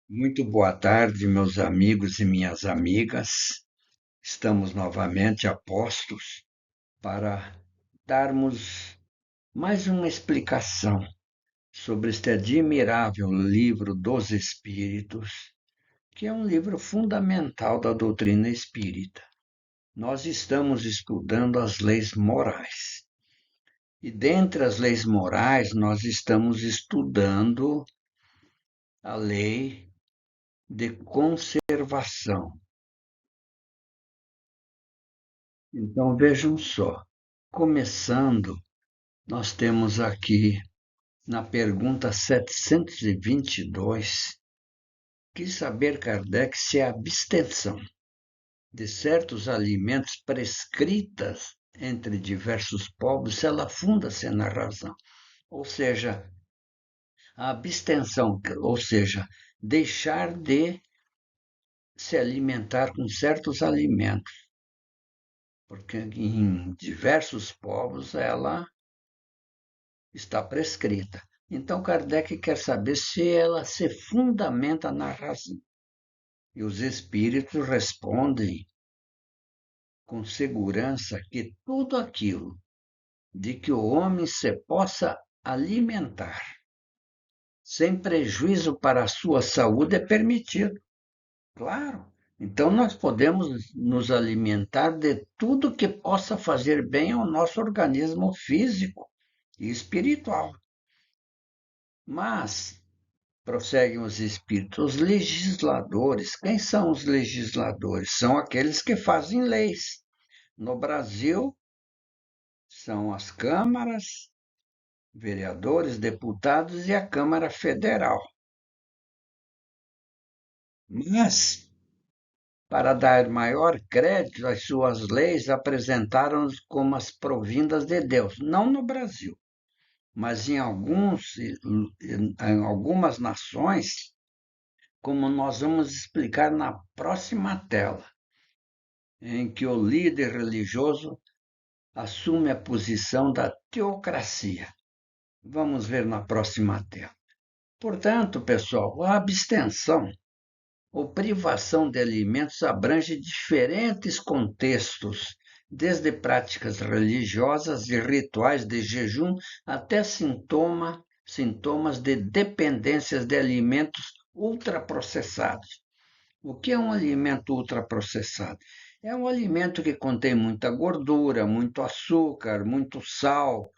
Muito boa tarde, meus amigos e minhas amigas. Estamos novamente a postos para darmos mais uma explicação sobre este admirável livro dos Espíritos, que é um livro fundamental da doutrina espírita. Nós estamos estudando as leis morais. E dentre as leis morais, nós estamos estudando a lei de conservação. Então vejam só, começando, nós temos aqui na pergunta 722, quis saber Kardec se a abstenção de certos alimentos prescritas entre diversos povos, se ela funda-se na razão. Ou seja, a abstenção, ou seja, deixar de se alimentar com certos alimentos, porque em diversos povos ela está prescrita. Então, Kardec quer saber se ela se fundamenta na razão. E os espíritos respondem com segurança que tudo aquilo de que o homem se possa alimentar, sem prejuízo para a sua saúde, é permitido. Claro. Então, nós podemos nos alimentar de tudo que possa fazer bem ao nosso organismo físico e espiritual. Mas prosseguem os espíritos, os legisladores. Quem são os legisladores? São aqueles que fazem leis. No Brasil, são as câmaras, vereadores, deputados e a Câmara Federal. Mas, para dar maior crédito às suas leis, apresentaram-nos como as provindas de Deus. Não no Brasil, mas em algumas nações, como nós vamos explicar na próxima tela, em que o líder religioso assume a posição da teocracia. Vamos ver na próxima tela. Portanto, pessoal, a abstenção ou privação de alimentos abrange diferentes contextos, desde práticas religiosas e rituais de jejum até sintomas de dependências de alimentos ultraprocessados. O que é um alimento ultraprocessado? É um alimento que contém muita gordura, muito açúcar, muito sal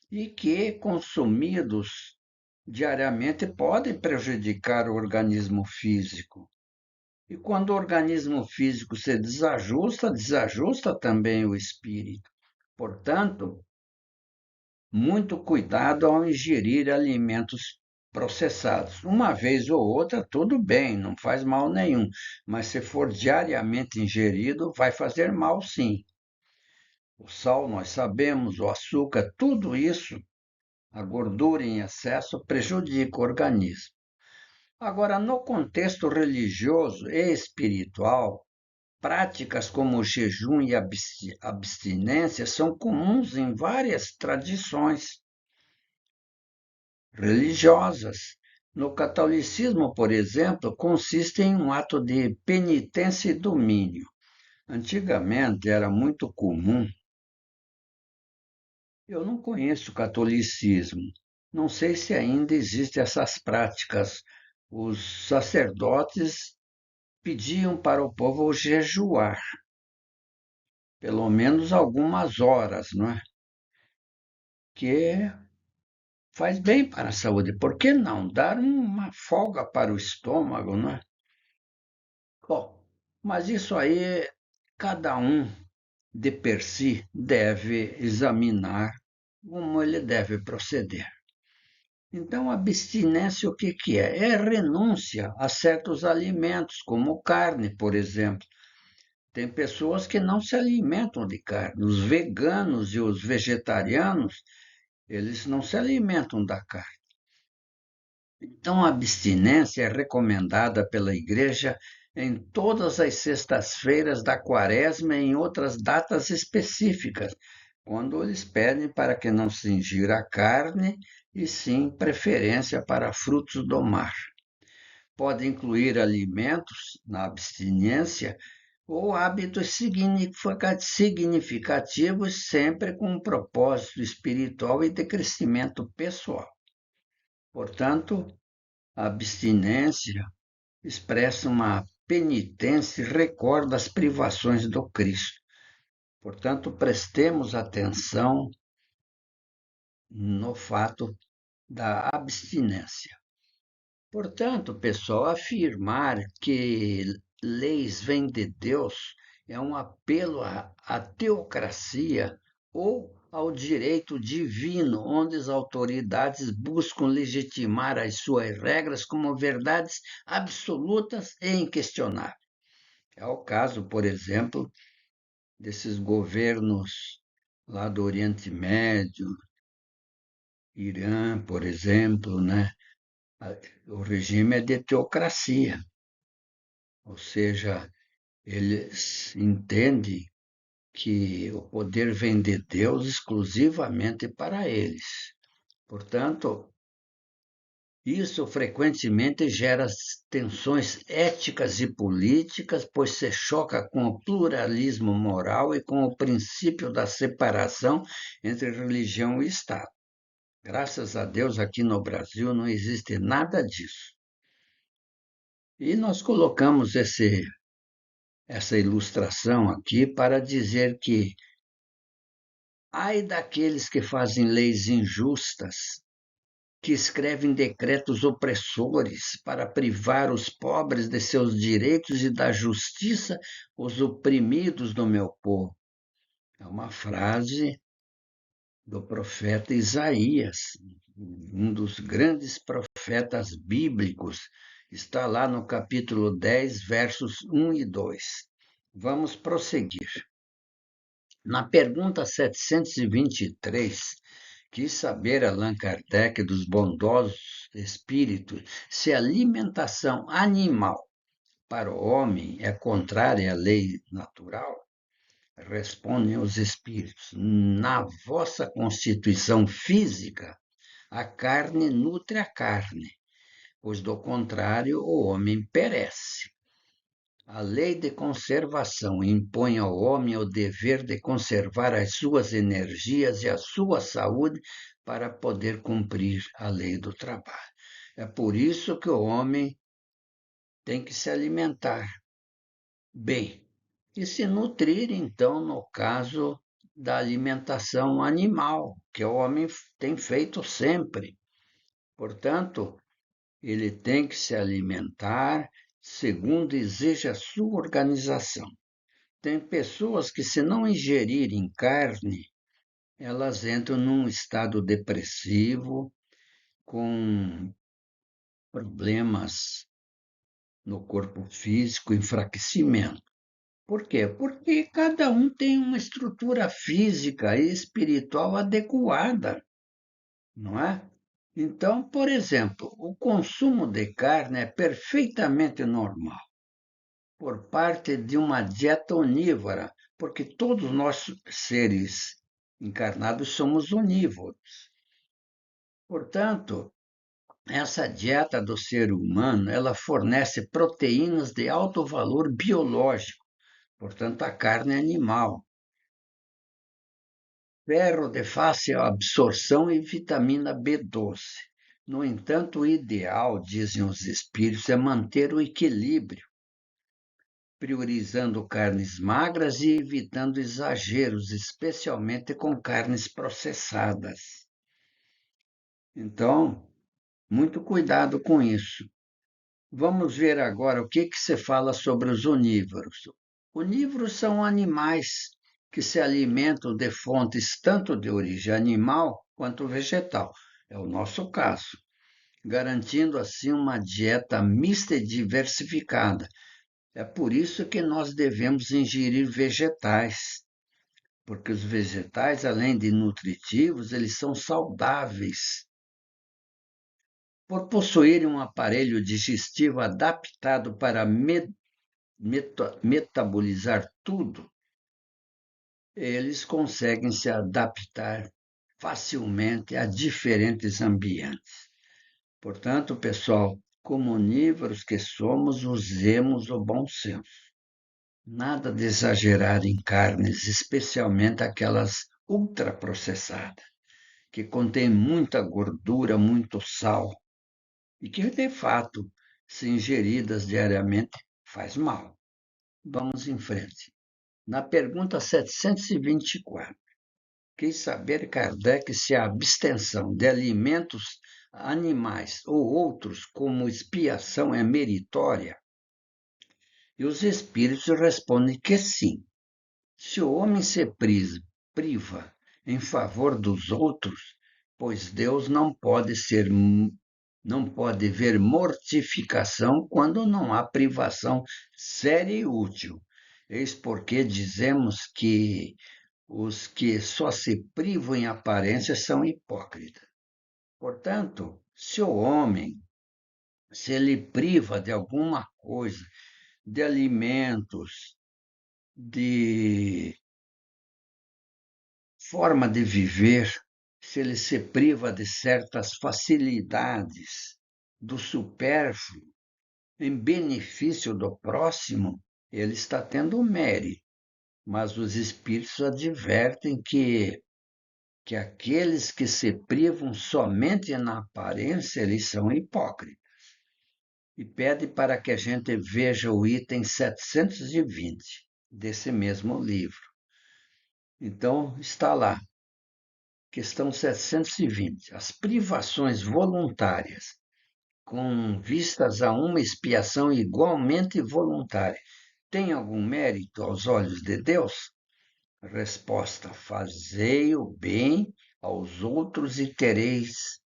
e que, consumidos diariamente, podem prejudicar o organismo físico. E quando o organismo físico se desajusta, desajusta também o espírito. Portanto, muito cuidado ao ingerir alimentos processados. Uma vez ou outra, tudo bem, não faz mal nenhum, mas se for diariamente ingerido, vai fazer mal sim. O sal, nós sabemos, o açúcar, tudo isso, a gordura em excesso prejudica o organismo. Agora, no contexto religioso e espiritual, práticas como o jejum e a abstinência são comuns em várias tradições religiosas. No catolicismo, por exemplo, consiste em um ato de penitência e domínio. Antigamente era muito comum. Eu não conheço o catolicismo. Não sei se ainda existem essas práticas. Os sacerdotes pediam para o povo jejuar, pelo menos algumas horas, não é? Que faz bem para a saúde. Por que não dar uma folga para o estômago, não é? Bom, mas isso aí cada um de per si deve examinar como ele deve proceder. Então, abstinência o que que é? É renúncia a certos alimentos, como carne, por exemplo. Tem pessoas que não se alimentam de carne. Os veganos e os vegetarianos, eles não se alimentam da carne. Então, a abstinência é recomendada pela Igreja em todas as sextas-feiras da Quaresma e em outras datas específicas, quando eles pedem para que não se ingira carne e sim preferência para frutos do mar. pode incluir alimentos na abstinência ou hábitos significativos, sempre com um propósito espiritual e de crescimento pessoal. Portanto, a abstinência expressa uma penitência e recorda as privações do Cristo. Portanto, prestemos atenção no fato da abstinência. Portanto, pessoal, afirmar que leis vêm de Deus é um apelo à teocracia ou ao direito divino, onde as autoridades buscam legitimar as suas regras como verdades absolutas e inquestionáveis. É o caso, por exemplo, desses governos lá do Oriente Médio, Irã, por exemplo, né? O regime é de teocracia, ou seja, eles entendem que o poder vem de Deus exclusivamente para eles. Portanto, isso frequentemente gera tensões éticas e políticas, pois se choca com o pluralismo moral e com o princípio da separação entre religião e Estado. Graças a Deus, aqui no Brasil não existe nada disso. E nós colocamos essa ilustração aqui para dizer que ai daqueles que fazem leis injustas, que escrevem decretos opressores para privar os pobres de seus direitos e da justiça os oprimidos do meu povo. É uma frase do profeta Isaías, um dos grandes profetas bíblicos. Está lá no capítulo 10, versos 1 e 2. Vamos prosseguir. Na pergunta 723, quis saber Allan Kardec dos bondosos espíritos se a alimentação animal para o homem é contrária à lei natural. Respondem os espíritos: na vossa constituição física, a carne nutre a carne, pois do contrário o homem perece. A lei de conservação impõe ao homem o dever de conservar as suas energias e a sua saúde para poder cumprir a lei do trabalho. É por isso que o homem tem que se alimentar bem e se nutrir, então, no caso da alimentação animal, que o homem tem feito sempre. Portanto, ele tem que se alimentar segundo exige a sua organização. Tem pessoas que, se não ingerirem carne, elas entram num estado depressivo, com problemas no corpo físico, enfraquecimento. Por quê? Porque cada um tem uma estrutura física e espiritual adequada, não é? Então, por exemplo, o consumo de carne é perfeitamente normal por parte de uma dieta onívora, porque todos nós seres encarnados somos onívoros. Portanto, essa dieta do ser humano, ela fornece proteínas de alto valor biológico, portanto a carne é animal, ferro de fácil absorção e vitamina B12. No entanto, o ideal, dizem os espíritos, é manter o equilíbrio, priorizando carnes magras e evitando exageros, especialmente com carnes processadas. Então, muito cuidado com isso. Vamos ver agora o que se fala sobre os onívoros. Onívoros são animais que se alimentam de fontes tanto de origem animal quanto vegetal. É o nosso caso, garantindo assim uma dieta mista e diversificada. É por isso que nós devemos ingerir vegetais, porque os vegetais, além de nutritivos, eles são saudáveis. Por possuírem um aparelho digestivo adaptado para metabolizar tudo, eles conseguem se adaptar facilmente a diferentes ambientes. Portanto, pessoal, como onívoros que somos, usemos o bom senso. Nada de exagerar em carnes, especialmente aquelas ultraprocessadas, que contêm muita gordura, muito sal, e que, de fato, se ingeridas diariamente, faz mal. Vamos em frente. Na pergunta 724, quis saber, Kardec, se a abstenção de alimentos animais ou outros como expiação é meritória. E os espíritos respondem que sim. Se o homem se priva em favor dos outros, pois Deus não pode ver mortificação quando não há privação séria e útil. Eis porque dizemos que os que só se privam em aparência são hipócritas. Portanto, se o homem se ele priva de alguma coisa, de alimentos, de forma de viver, se ele se priva de certas facilidades, do supérfluo, em benefício do próximo, ele está tendo mérito. Mas os espíritos advertem que aqueles que se privam somente na aparência, eles são hipócritas. E pede para que a gente veja o item 720 desse mesmo livro. Então, está lá, questão 720. As privações voluntárias, com vistas a uma expiação igualmente voluntária, têm algum mérito aos olhos de Deus? Resposta: fazei o bem aos outros e tereis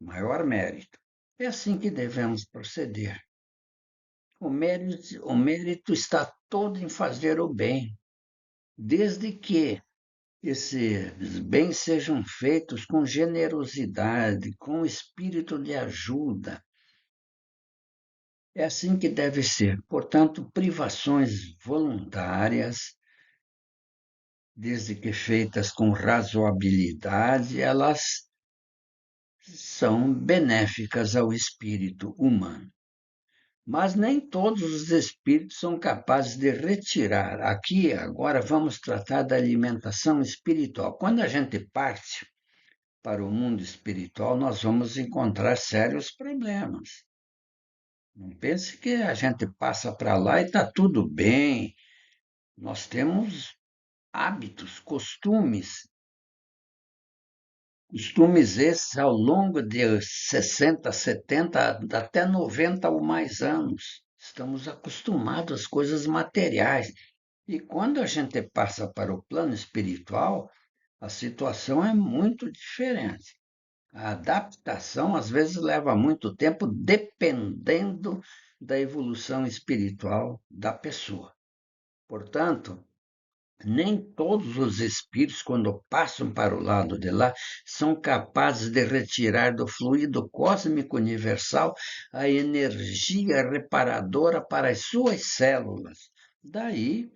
maior mérito. É assim que devemos proceder. O mérito está todo em fazer o bem, desde que esses bens sejam feitos com generosidade, com espírito de ajuda. É assim que deve ser. Portanto, privações voluntárias, desde que feitas com razoabilidade, elas são benéficas ao espírito humano. Mas nem todos os espíritos são capazes de retirar. Aqui, agora, vamos tratar da alimentação espiritual. Quando a gente parte para o mundo espiritual, nós vamos encontrar sérios problemas. Não pense que a gente passa para lá e está tudo bem. Nós temos hábitos, costumes esses ao longo de 60, 70, até 90 ou mais anos. Estamos acostumados às coisas materiais. E quando a gente passa para o plano espiritual, a situação é muito diferente. A adaptação, às vezes, leva muito tempo, dependendo da evolução espiritual da pessoa. Portanto, nem todos os espíritos, quando passam para o lado de lá, são capazes de retirar do fluido cósmico universal a energia reparadora para as suas células. Daí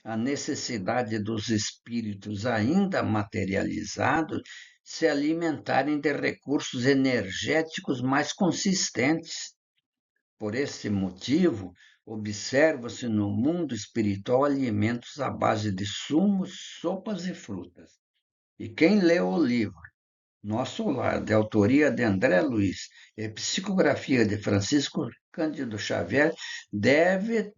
a necessidade dos espíritos ainda materializados se alimentarem de recursos energéticos mais consistentes. Por esse motivo, observa-se no mundo espiritual alimentos à base de sumos, sopas e frutas. E quem lê o livro Nosso Lar, de autoria de André Luiz e psicografia de Francisco Cândido Xavier, deve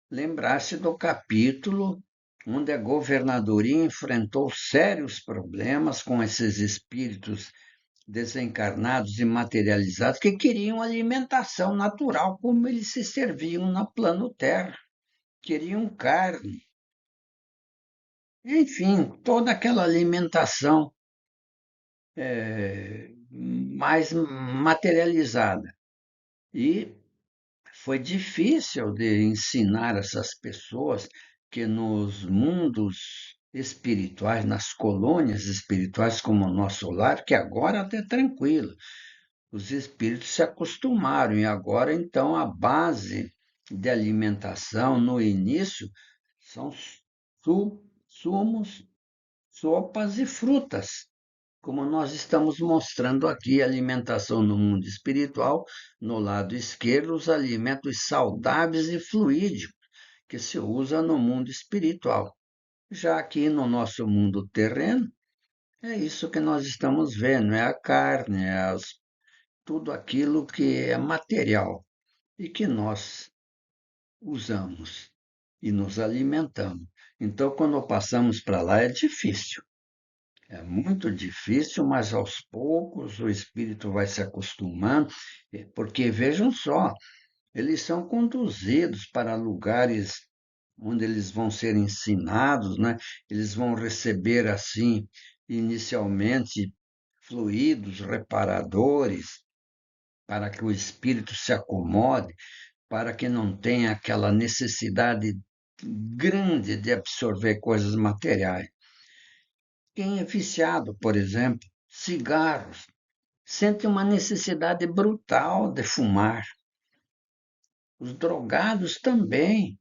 lembrar-se do capítulo onde a governadoria enfrentou sérios problemas com esses espíritos desencarnados e materializados que queriam alimentação natural, como eles se serviam na plano terra, queriam carne, enfim, toda aquela alimentação mais materializada. E foi difícil de ensinar essas pessoas que nos mundos espirituais, nas colônias espirituais como o nosso lar, que agora até tranquilo, os espíritos se acostumaram e agora então a base de alimentação no início são sumos, sopas e frutas, como nós estamos mostrando aqui, alimentação no mundo espiritual, no lado esquerdo, os alimentos saudáveis e fluídicos que se usa no mundo espiritual. Já aqui no nosso mundo terreno, é isso que nós estamos vendo, é a carne, tudo aquilo que é material e que nós usamos e nos alimentamos. Então, quando passamos para lá, é difícil. É muito difícil, mas aos poucos o espírito vai se acostumando, porque vejam só, eles são conduzidos para lugares onde eles vão ser ensinados, né? Eles vão receber assim, inicialmente, fluidos reparadores, para que o espírito se acomode, para que não tenha aquela necessidade grande de absorver coisas materiais. Quem é viciado, por exemplo, cigarros, sente uma necessidade brutal de fumar. Os drogados também.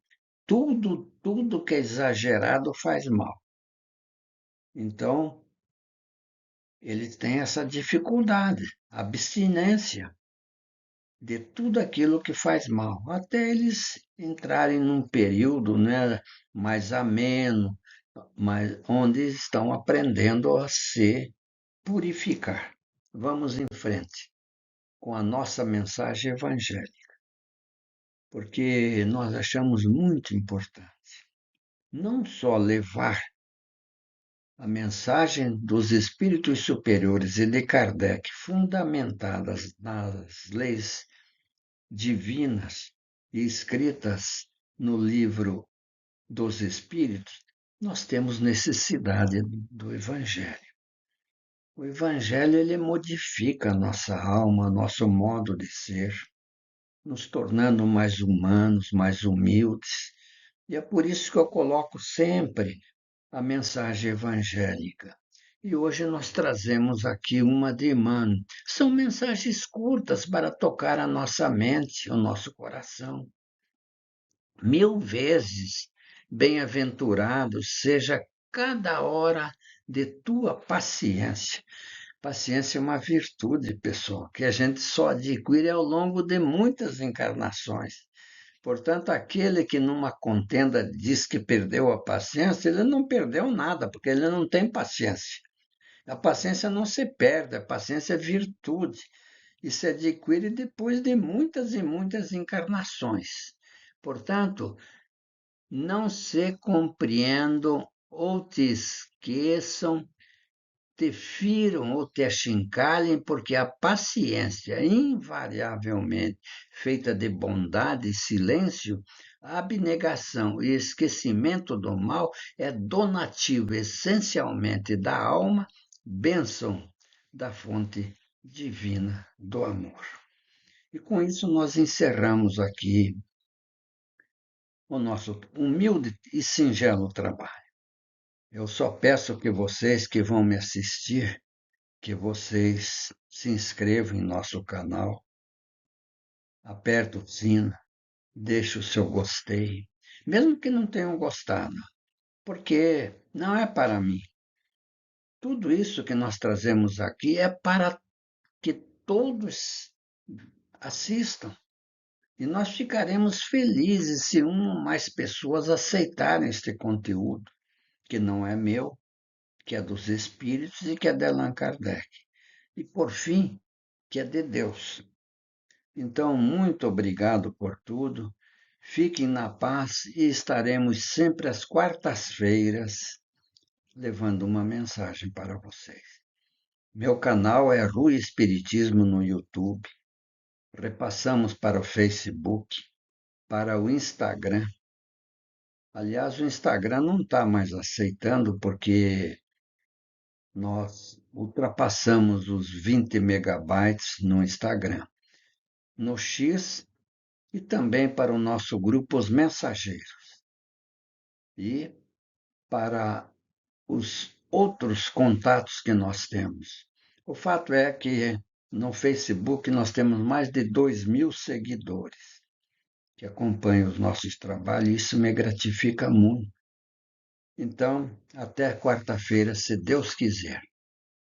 Tudo que é exagerado faz mal. Então, eles têm essa dificuldade, abstinência de tudo aquilo que faz mal, até eles entrarem num período, né, mais ameno, onde estão aprendendo a se purificar. Vamos em frente com a nossa mensagem evangélica, porque nós achamos muito importante não só levar a mensagem dos espíritos superiores e de Kardec, fundamentadas nas leis divinas e escritas no livro dos Espíritos, nós temos necessidade do Evangelho. O Evangelho ele modifica a nossa alma, nosso modo de ser, nos tornando mais humanos, mais humildes. E é por isso que eu coloco sempre a mensagem evangélica. E hoje nós trazemos aqui uma de Emmanuel. São mensagens curtas para tocar a nossa mente, o nosso coração. 1000 vezes bem-aventurado seja cada hora de tua paciência. Paciência é uma virtude, pessoal, que a gente só adquire ao longo de muitas encarnações. Portanto, aquele que numa contenda diz que perdeu a paciência, ele não perdeu nada, porque ele não tem paciência. A paciência não se perde, a paciência é virtude e se adquire depois de muitas e muitas encarnações. Portanto, não se compreendam ou te esqueçam, te firam ou te achincalhem, porque a paciência, invariavelmente feita de bondade e silêncio, a abnegação e esquecimento do mal é donativo essencialmente da alma, bênção da fonte divina do amor. E com isso nós encerramos aqui o nosso humilde e singelo trabalho. Eu só peço que vocês que vão me assistir, que vocês se inscrevam em nosso canal, apertem o sino, deixem o seu gostei, mesmo que não tenham gostado, porque não é para mim. Tudo isso que nós trazemos aqui é para que todos assistam. E nós ficaremos felizes se uma ou mais pessoas aceitarem este conteúdo, que não é meu, que é dos Espíritos e que é de Allan Kardec. E, por fim, que é de Deus. Então, muito obrigado por tudo. Fiquem na paz e estaremos sempre às quartas-feiras levando uma mensagem para vocês. Meu canal é Rui Espiritismo no YouTube. Repassamos para o Facebook, para o Instagram. Aliás, o Instagram não está mais aceitando porque nós ultrapassamos os 20 megabytes no Instagram. No X e também para o nosso grupo Os Mensageiros. E para os outros contatos que nós temos. O fato é que no Facebook nós temos mais de 2.000 seguidores que acompanham os nossos trabalhos e isso me gratifica muito. Então, até quarta-feira, se Deus quiser.